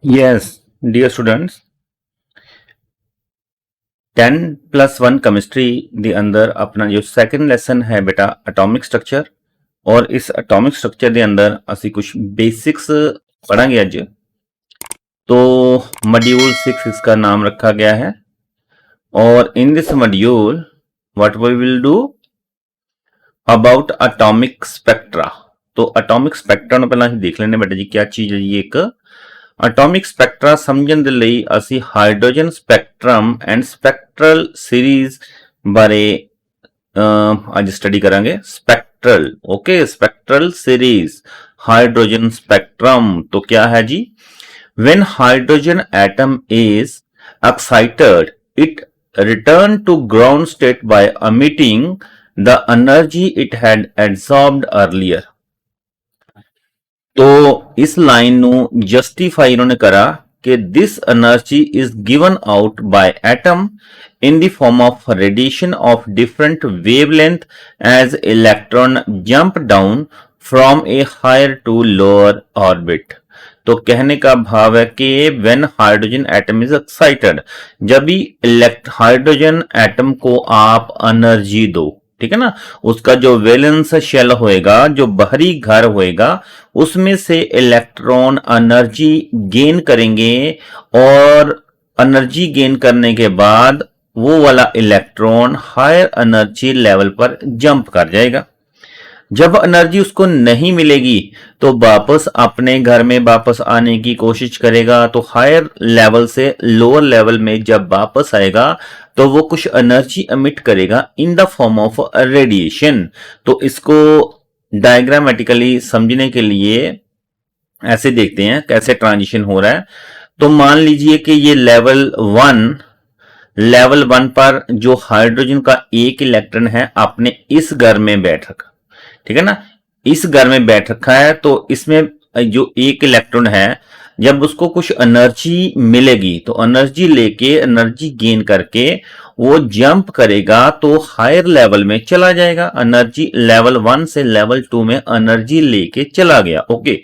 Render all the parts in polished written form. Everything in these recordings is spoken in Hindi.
यस डियर स्टूडेंट्स, 10+1 केमिस्ट्री के अंदर अपना जो सेकंड लेसन है बेटा एटॉमिक स्ट्रक्चर। और इस एटॉमिक स्ट्रक्चर के अंदर ਅਸੀਂ कुछ बेसिक्स पढ़ांगे आज। तो मॉड्यूल 6 इसका नाम रखा गया है और in this module what we will do about atomic spectra. तो एटॉमिक स्पेक्ट्रा ਨੂੰ ਪਹਿਲਾਂ ਅਸੀਂ ਦੇਖ ਲੈਣੇ ਬੇਟਾ ਜੀ ਕੀ ਚੀਜ਼ ਹੈ ਜੀ। ਇੱਕ एटॉमिक स्पैक्ट्रा समझण ਦੇ ਲਈ ਅਸੀਂ hydrogen spectrum and spectral series बारे आज स्टडी करांगे। Spectral okay, spectral series hydrogen spectrum. तो क्या है जी, when hydrogen atom is excited it return to ground state by emitting the energy it had absorbed earlier। तो इस लाइन ਨੂੰ जस्टिफाई इन्होंने करा कि this energy is given out by atom in the form of radiation of different wavelength as electron jump down from a higher to lower orbit. तो कहने का भाव है कि when hydrogen atom is excited, जब भी हाइड्रोजन एटम को आप एनर्जी दो, ठीक है ना, उसका जो वैलेंस शेल होएगा, जो बाहरी घर होएगा, उसमें से इलेक्ट्रॉन एनर्जी गेन करेंगे और एनर्जी गेन करने के बाद वो वाला इलेक्ट्रॉन हायर एनर्जी लेवल पर जंप कर जाएगा। जब एनर्जी उसको नहीं मिलेगी तो वापस अपने घर में वापस आने की कोशिश करेगा। तो हायर लेवल से लोअर लेवल में जब वापस आएगा तो वो कुछ एनर्जी एमिट करेगा in the form of radiation. तो इसको डायग्रामेटिकली समझने के लिए ऐसे देखते हैं कैसे ट्रांजिशन हो रहा है। तो मान लीजिए कि ये लेवल 1 पर जो हाइड्रोजन का एक इलेक्ट्रॉन है अपने इस घर में बैठ रखा, ठीक है ना, इस घर में बैठ रखा है। तो इसमें जो एक इलेक्ट्रॉन है, जब उसको कुछ एनर्जी मिलेगी तो एनर्जी लेके एनर्जी गेन करके वो जंप करेगा तो हायर लेवल में चला जाएगा। एनर्जी लेवल 1 से लेवल 2 में एनर्जी लेके चला गया। ओके,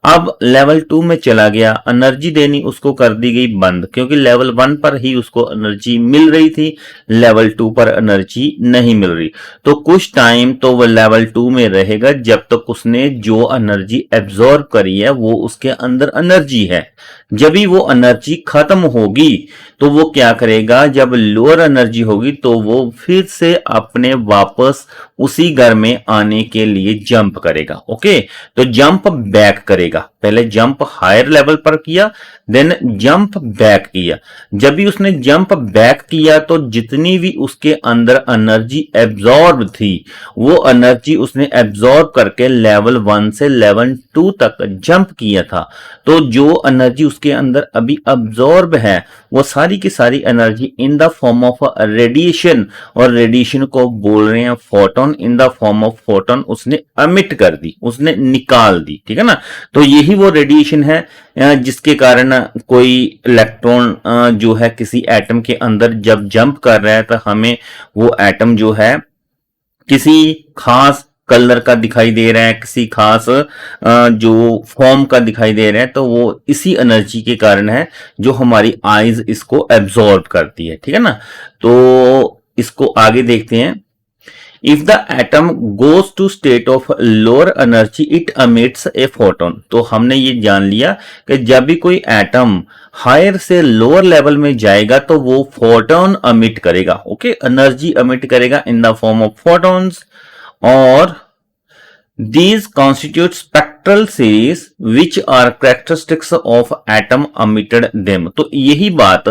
अब लेवल 2 में चला गया, एनर्जी देनी उसको कर दी गई बंद, क्योंकि लेवल 1 पर ही उसको एनर्जी मिल रही थी, लेवल 2 पर एनर्जी नहीं मिल रही। तो कुछ टाइम तो वो लेवल 2 में रहेगा जब तक उसने जो एनर्जी एब्जॉर्ब करी है वो उसके अंदर एनर्जी है। जब भी वो एनर्जी खत्म होगी तो वो क्या करेगा, जब लोअर एनर्जी होगी तो वो फिर से अपने वापस उसी घर में आने के लिए जंप करेगा। ओके, तो जंप बैक करेगा। पहले जंप हायर लेवल पर किया, देन जंप बैक किया। जब भी उसने जंप बैक किया तो जितनी भी उसके अंदर एनर्जी एब्जॉर्ब थी वो एनर्जी उसने एब्जॉर्ब करके लेवल 1 से लेवल 2 तक जंप किया था। तो जो एनर्जी उसके अंदर अभी एब्जॉर्ब है वो सारी की सारी energy in the form of radiation, और रेडिएशन को बोल रहे हैं photon, in the form of photon उसने एमिट कर दी, उसने निकाल दी, ठीक है ना। तो यही वो रेडिएशन है जिसके कारण कोई इलेक्ट्रॉन जो है किसी एटम के अंदर जब जंप कर रहा है तो हमें वो एटम जो है किसी खास कलर का दिखाई दे रहा है, किसी खास जो फॉर्म का दिखाई दे रहा है, तो वो इसी एनर्जी के कारण है जो हमारी आईज इसको एब्जॉर्ब करती है, ठीक है ना। तो इसको आगे देखते हैं। If the atom goes to state of lower energy it emits a photon. तो हमने ये जान लिया कि जब भी कोई एटम हायर से लोअर लेवल में जाएगा तो वो फोटोन एमिट करेगा। ओके, एनर्जी एमिट करेगा in the form of photons, और these constitute spectral series which are characteristics of atom emitted them। तो यही बात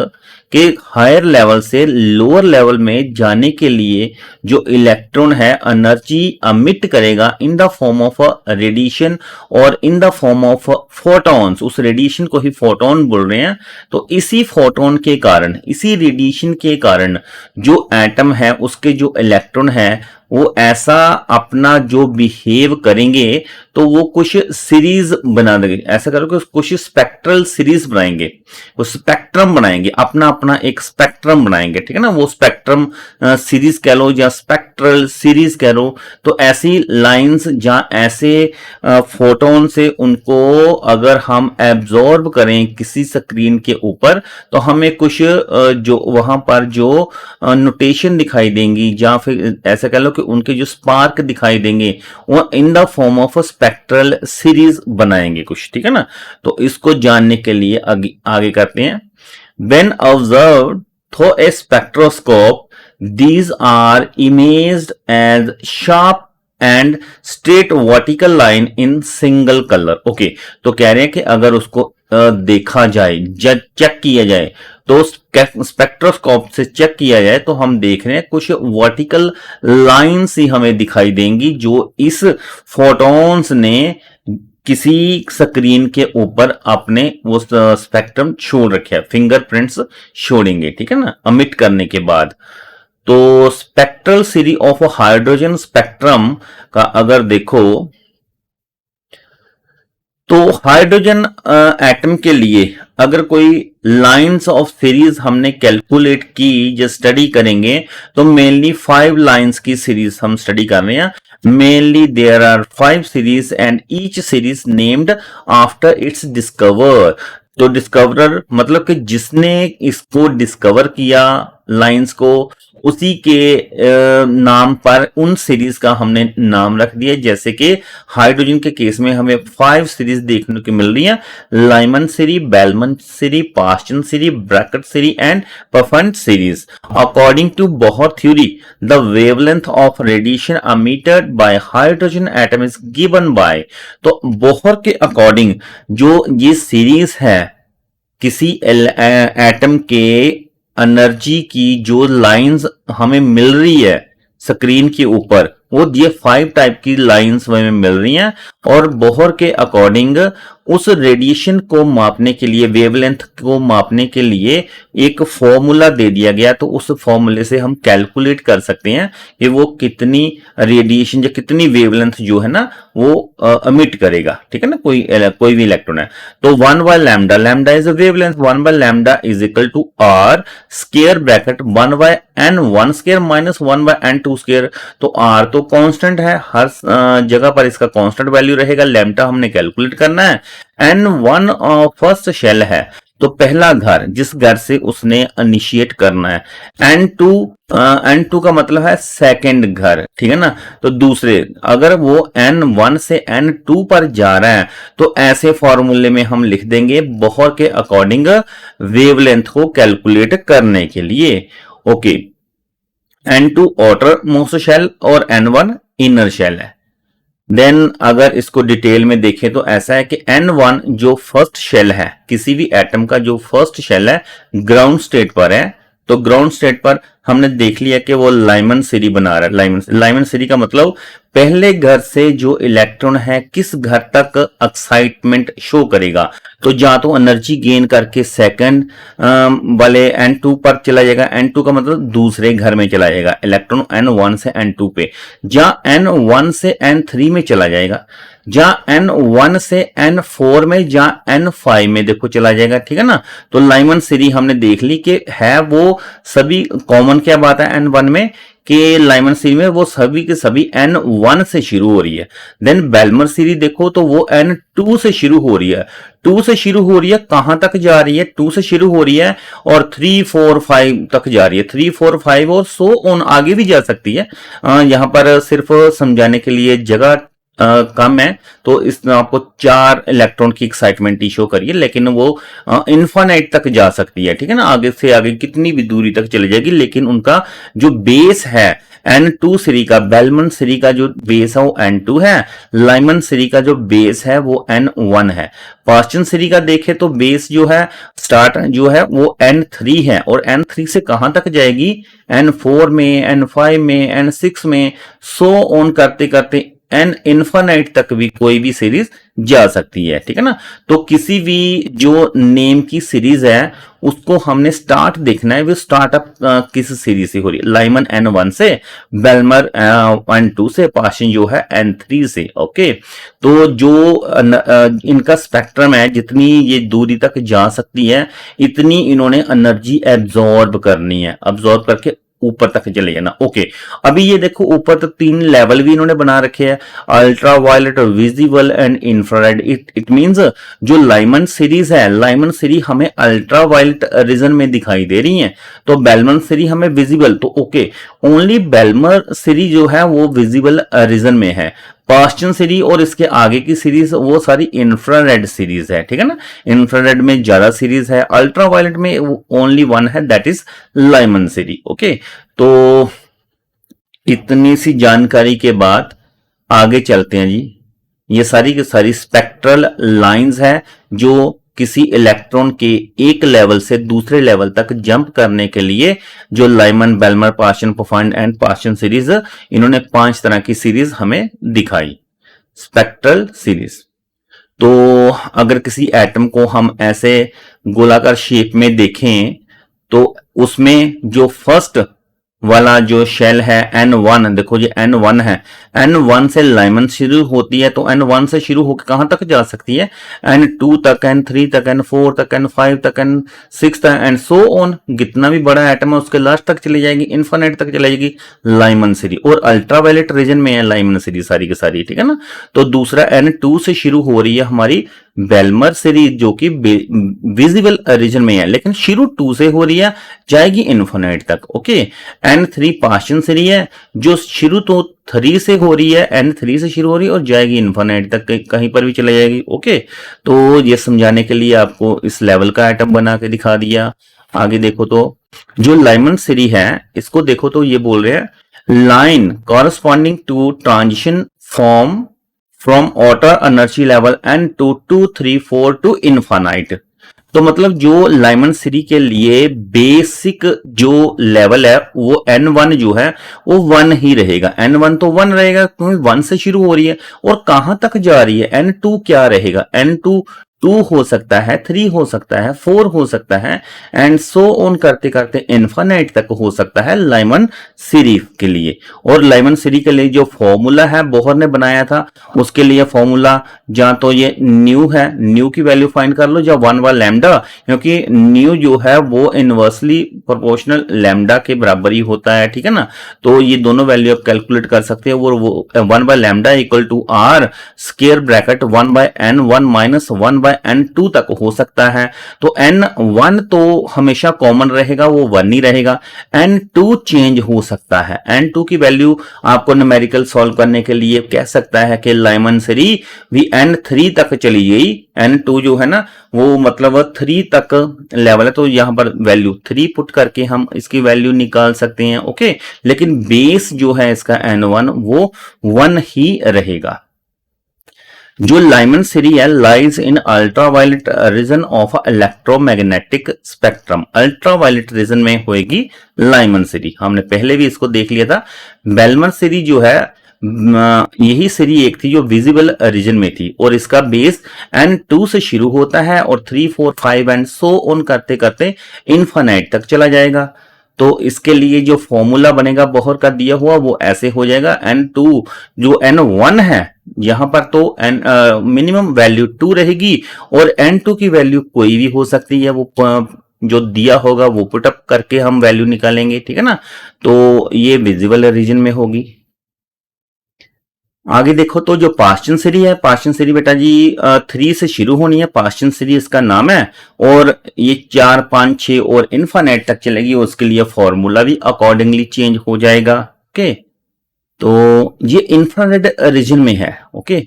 कि हायर लेवल से लोअर लेवल में जाने के लिए जो इलेक्ट्रॉन है एनर्जी एमिट करेगा in the form of radiation और in the form of photons. उस रेडिएशन को ही फोटोन बोल रहे हैं। तो इसी फोटोन के कारण, इसी रेडिएशन के कारण जो एटम है उसके जो इलेक्ट्रॉन है वो ऐसा अपना जो बिहेव करेंगे तो वो कुछ सीरीज बना देंगे, ऐसा करो कि कुछ स्पेक्ट्रल सीरीज बनाएंगे, वो स्पेक्ट्रम बनाएंगे, अपना अपना एक स्पेक्ट्रम बनाएंगे, ठीक है ना। वो स्पेक्ट्रम सीरीज कह लो या स्पेक्ट्रल सीरीज कह लो। तो ऐसी लाइंस या ऐसे फोटोन से उनको अगर हम एब्जॉर्ब करें किसी स्क्रीन के ऊपर, तो हमें कुछ जो वहां पर जो नोटेशन दिखाई देंगी या फिर ऐसा कह लो कि उनके जो स्पार्क दिखाई देंगे वो इन the form of spectral series बनाएंगे कुछ, ठीक है ना। तो इसको जानने के लिए आगे करते हैं। When observed through a spectroscope these are imaged as sharp and straight vertical line in single color। Okay, तो कह रहे हैं कि अगर उसको देखा जाए, चेक किया जाए, तो स्पेक्ट्रोस्कोप से चेक किया जाए तो हम देख रहे हैं कुछ वर्टिकल लाइंस ही हमें दिखाई देंगी जो इस फोटॉन्स ने किसी स्क्रीन के ऊपर अपने वो स्पेक्ट्रम छोड़ रखे हैं, फिंगरप्रिंट्स छोड़ेंगे, ठीक है ना, अमिट करने के बाद। तो spectral series of hydrogen spectrum का अगर देखो तो हाइड्रोजन एटम के लिए अगर कोई लाइंस ऑफ सीरीज हमने कैलकुलेट की, जो स्टडी करेंगे, तो मेनली 5 लाइंस की सीरीज हम स्टडी कर रहे हैं। Mainly there are 5 series and each series named after its discover. तो डिस्कवरर मतलब कि जिसने इसको डिस्कवर किया लाइंस को, उसी के नाम पर उन सीरीज का हमने नाम रख दिया। जैसे कि हाइड्रोजन के केस में हमें 5 सीरीज देखने को मिल रही है, Lyman series, Balmer series, Paschen series, Brackett series and Pfund series. According to Bohr theory the wavelength of radiation emitted by hydrogen atom is given by. तो बोहर के अकॉर्डिंग जो ये सीरीज है किसी एटम के एनर्जी की जो लाइंस हमें मिल रही है स्क्रीन के ऊपर, वो ये 5 टाइप की लाइंस हमें मिल रही हैं। और बोहर के अकॉर्डिंग उस रेडिएशन को मापने के लिए, वेवलेंथ को मापने के लिए एक फॉर्मूला दे दिया गया। तो उस फॉर्मूले से हम कैलकुलेट कर सकते हैं कि वो कितनी रेडिएशन या कितनी वेवलेंथ जो है ना वो अमिट करेगा, ठीक है ना, कोई भी इलेक्ट्रॉन है। तो 1 by lambda, lambda is a wavelength, 1 by lambda is equal to R square bracket 1 by n 1 square minus 1 by n 2 square. तो आर तो कांस्टेंट है, हर जगह पर इसका कांस्टेंट वैल्यू रहेगा। लैम्डा हमने कैलकुलेट करना है। N1 फर्स्ट शेल है, तो पहला घर जिस घर से उसने इनिशिएट करना है। N2 का मतलब है सेकंड घर, ठीक है ना। तो दूसरे, अगर वो N1 से N2 पर जा रहा है तो ऐसे फॉर्मूले में हम लिख देंगे बोहर के अकॉर्डिंग वेवलेंथ को कैलकुलेट करने के लिए। Okay, N2 outer most shell और N1 इनर शेल है। देन अगर इसको डिटेल में देखें तो ऐसा है कि N1 जो फर्स्ट शेल है, किसी भी एटम का जो फर्स्ट शेल है ग्राउंड स्टेट पर है। तो ग्राउंड स्टेट पर हमने देख लिया कि वो लाइमन सीरीज बना रहा है। लाइमन सीरीज का मतलब पहले घर से जो इलेक्ट्रॉन है किस घर तक एक्साइटमेंट शो करेगा। तो या तो एनर्जी गेन करके सेकंड वाले N2 पर चला जाएगा, N2 का मतलब दूसरे घर में चला जाएगा इलेक्ट्रॉन N1 से N2 पे, या N1 से N3 में चला जाएगा, या N1 से N4 में, या N5 में देखो चला जाएगा, ठीक है ना। तो लाइमन सीरीज हमने देख ली कि है वो सभी कॉमन क्या बात है N1 में कि लाइमन सीरीज में वो सभी के सभी N1 से शुरू हो रही है। देन बेलमर सीरीज देखो तो वो N2 से शुरू हो रही है। 2 से शुरू हो रही है, कहां तक जा रही है, 2 से शुरू हो रही है और 3 4 5 तक जा रही है। 3 4 5 और सो ऑन आगे भी जा सकती है। यहां पर सिर्फ समझाने के लिए जगह कम है, तो इसमें आपको 4 इलेक्ट्रॉन की एक्साइटमेंट शो करिए, लेकिन वो इन्फिनिट तक जा सकती है, ठीक है ना। आगे से आगे कितनी भी दूरी तक चली जाएगी, लेकिन उनका जो बेस है N2 सीरीज का, बेलमन सीरीज का जो बेस है वो N2 है, लाइमन सीरीज का जो बेस है वो N1 है। पास्टन सीरीज का देखे तो बेस जो है स्टार्ट जो है वो N3 है, और N3 से कहां तक जाएगी, N4 में, N5 में, N6 में, सो ऑन करते करते एन इन्फानाइट तक भी कोई भी सीरीज जा सकती है, ठीक है ना। तो किसी भी जो नेम की सीरीज है उसको हमने स्टार्ट देखना है, वो स्टार्टअप किस सीरीज से हो रही है, लाइमन N1 से, बेलमर N2 से, पाशन जो है N3 से। ओके, तो जो इनका स्पेक्ट्रम है, जितनी ये दूरी तक जा सकती है इतनी इन्होंने एनर्जी एब्जॉर्ब करनी है, एब्जॉर्ब करके ऊपर तक चले जाना। ओके, अभी ये देखो ऊपर तक 3 लेवल भी इन्होंने बना रखे हैं, ultra violet, visible and infrared. It means जो लाइमन सीरीज है, लाइमन सीरीज हमें अल्ट्रा वायलेट रीजन में दिखाई दे रही है, तो बेलमर सीरीज हमें विजिबल, तो ओके ओनली बेलमर सीरीज जो है वो विजिबल रीजन में है। पास्टन सीरीज और इसके आगे की सीरीज वो सारी इंफ्रारेड सीरीज है, ठीक है ना। इंफ्रारेड में ज्यादा सीरीज है, अल्ट्रा वायलेट में ओनली वन है, that is Lyman series. Okay, तो इतनी सी जानकारी के बाद आगे चलते हैं जी। ये सारी की सारी स्पेक्ट्रल लाइंस है जो किसी इलेक्ट्रॉन के एक लेवल से दूसरे लेवल तक जंप करने के लिए जो लाइमन, बेलमर, पाशन, प्रोफाइंड एंड पाशन सीरीज, इन्होंने 5 तरह की सीरीज हमें दिखाई, स्पेक्ट्रल सीरीज। तो अगर एटम एटम को हम ऐसे गोलाकार शेप में देखें तो उसमें जो फर्स्ट वाला जो शेल है N1, देखो ये N1 है, N1 से लाइमन शुरू होती है, तो N1 से शुरू होकर कहां तक जा सकती है, N2 तक, N3 तक, N4 तक, N5 तक, N6 तक एंड सो ऑन। जितना भी बड़ा एटम है उसके लास्ट तक चली जाएगी, इन्फिनिट तक चली जाएगी लाइमन सीरीज। और अल्ट्रावायलेट रीजन में है लाइमन सीरीज सारी की सारी, ठीक है ना। तो दूसरा N2 से शुरू हो रही है हमारी बेलमर सीरीज जो कि विजिबल रीजन में है, लेकिन शुरू 2 से हो रही है, जाएगी इन्फिनिट तक। ओके, N3 पाशन सीरीज है जो शुरू तो 3 से हो रही है, N3 से शुरू हो रही है और जाएगी इन्फिनिट तक, कहीं पर भी चले जाएगी। ओके, तो ये समझाने के लिए आपको इस लेवल का एटम बना के दिखा दिया। आगे देखो तो जो लाइमन सीरीज है इसको देखो तो ये बोल रहे हैं line corresponding to transition form from outer energy level N2 2 3 4 to infinite. तो मतलब जो लाइमन सीरीज के लिए बेसिक जो लेवल है वो N1 जो है वो 1 ही रहेगा, N1 तो 1 रहेगा क्योंकि 1 से शुरू हो रही है। और कहां तक जा रही है, N2 क्या रहेगा, N2 2 हो सकता है, 3 हो सकता है, 4 हो सकता है एंड सो ऑन करते करते इन्फिनिट तक हो सकता है लाइमन सीरीज के लिए। और लाइमन सीरीज के लिए जो फॉर्मूला है बोहर ने बनाया था, उसके लिए फॉर्मूला या तो ये न्यू है, न्यू की वैल्यू फाइंड कर लो, या 1 बाय लैम्डा, क्योंकि न्यू जो है वो इनवर्सली प्रोपोर्शनल लैम्डा के बराबर ही होता है, ठीक है ना। तो ये दोनों वैल्यू आप कैलकुलेट कर सकते हो, और वो 1 by lambda equal to R square bracket 1 by N1 minus 1 by N2 तक हो सकता है। तो N1 तो हमेशा कॉमन रहेगा, वो 1 ही रहेगा। N2 चेंज हो सकता है, N2 की वैल्यू आपको न्यूमेरिकल सॉल्व करने के लिए कह सकता है कि लाइमन सीरीज भी N3 तक चली गई, N2 जो है ना वो मतलब 3 तक लेवल है, तो यहां पर वैल्यू 3 पुट करके हम इसकी वैल्यू निकाल सकते हैं। ओके, लेकिन बेस जो है इसका N1 वो 1 ही रहेगा। जो लाइमन सीरीज है lies in ultraviolet region of electromagnetic spectrum, ultraviolet region में होगी लाइमन सीरीज। हमने पहले भी इसको देख लिया था। बेलमर सीरीज जो है यही सीरीज एक थी जो विजिबल रीजन में थी, और इसका बेस N2 से शुरू होता है और 3 4 5 एंड सो ऑन करते करते इन्फिनिट तक चला जाएगा। तो इसके लिए जो फॉर्मूला बनेगा बोहर का दिया हुआ वो ऐसे हो जाएगा, N2 जो N1 है यहां पर तो मिनिमम वैल्यू 2 रहेगी, और N2 की वैल्यू कोई भी हो सकती है, वो जो दिया होगा वो पुटअप करके हम वैल्यू निकालेंगे, ठीक है ना। तो ये विजिबल रीजन में होगी। आगे देखो तो जो पास्टन सीरीज है, पास्टन सीरीज बेटा जी 3 से शुरू होनी है, पास्टन सीरीज इसका नाम है, और ये 4 5 6 और इन्फिनिट तक चलेगी। उसके लिए फॉर्मूला भी अकॉर्डिंगली चेंज हो जाएगा। ओके, तो ये इंफ्रारेड रीजन में है। ओके,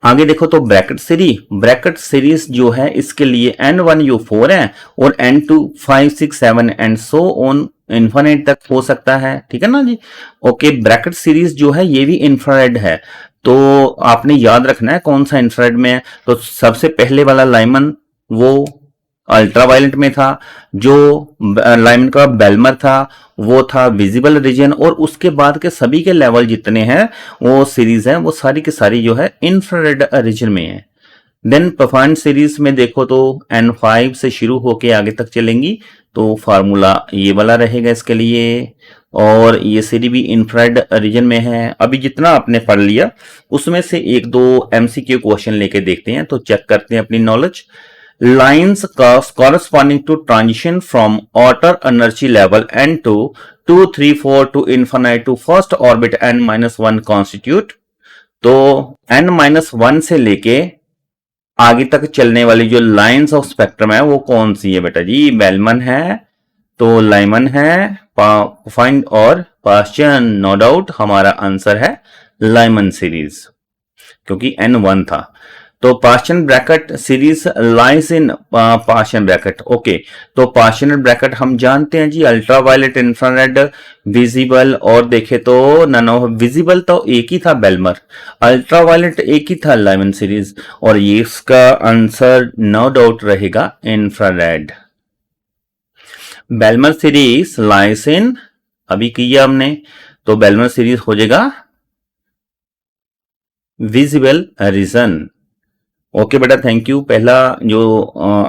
आगे देखो तो ब्रैकेट सीरीज जो है इसके लिए N1 जो 4 है और N2 5 6 7 and so on infinite तक हो सकता है, ठीक है ना जी। ओके, ब्रैकेट सीरीज जो है ये भी इंफ्रारेड है, तो आपने याद रखना है कौन सा इंफ्रारेड में है। तो सबसे पहले वाला लाइमन वो अल्ट्रावायलेट में था। जो लाइमन का बेलमर था वो था विजिबल रीजन, और उसके बाद के सभी के लेवल जितने हैं वो सीरीज हैं वो सारी की सारी जो है इंफ्रारेड रीजन में है। देन परफॉर्मेंट सीरीज में देखो तो N5 से शुरू होके आगे तक चलेंगी, तो फार्मूला ये वाला रहेगा इसके लिए। और ये सीरीज भी इंफ्रारेड रीजन में है। अभी जितना आपने पढ़ लिया उसमें से एक दो MCQ क्वेश्चन लेके देखते हैं, तो चेक करते हैं अपनी knowledge. Lines corresponding to transition from outer energy level N2 2 3 4 to infinite to first orbit N-1 constitute। तो N-1 से लेके आगे तक चलने वाली जो लाइंस ऑफ स्पेक्ट्रम है वो कौन सी है बेटा जी? बेलमन है, तो लाइमन है, फाइंड और पास्चन। नो डाउट हमारा आंसर है लाइमन सीरीज, क्योंकि N1 था। तो partial Brackett series lies in partial bracket. Okay, तो पार्शियल ब्रैकेट हम जानते हैं जी, अल्ट्रावायलेट, इंफ्रारेड, विजिबल, और देखे तो नन ऑफ विजिबल तो एक ही था बेलमर, अल्ट्रावायलेट एक ही था लाइमन सीरीज, और ये इसका आंसर नो डाउट रहेगा इंफ्रारेड। बेलमर सीरीज लाइज इन, अभी किया हमने, तो बेलमर सीरीज हो जाएगा विजिबल रीजन। ओके बेटा, थैंक यू। पहला जो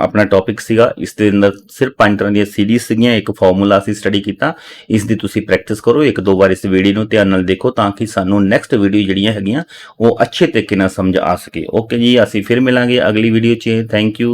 अपना टॉपिक ਸੀਗਾ ਇਸ ਦੇ ਅੰਦਰ ਸਿਰਫ 5 ਤਰ੍ਹਾਂ ਦੀਆਂ ਸੀਰੀਜ਼ ਸੀਗੀਆਂ, ਇੱਕ ਫਾਰਮੂਲਾ ਅਸੀਂ ਸਟੱਡੀ ਕੀਤਾ। ਇਸ ਦੀ ਤੁਸੀਂ ਪ੍ਰੈਕਟਿਸ ਕਰੋ, ਇੱਕ ਦੋ ਵਾਰ ਇਸ ਵੀਡੀਓ ਨੂੰ ਧਿਆਨ ਨਾਲ ਦੇਖੋ ਤਾਂ ਕਿ ਸਾਨੂੰ ਨੈਕਸਟ ਵੀਡੀਓ ਜਿਹੜੀਆਂ ਹੈਗੀਆਂ ਉਹ ਅੱਛੇ ਤਰੀਕੇ ਨਾਲ ਸਮਝ ਆ ਸਕੇ। ਓਕੇ ਜੀ, ਅਸੀਂ ਫਿਰ ਮਿਲਾਂਗੇ ਅਗਲੀ ਵੀਡੀਓ 'ਚ। Thank you.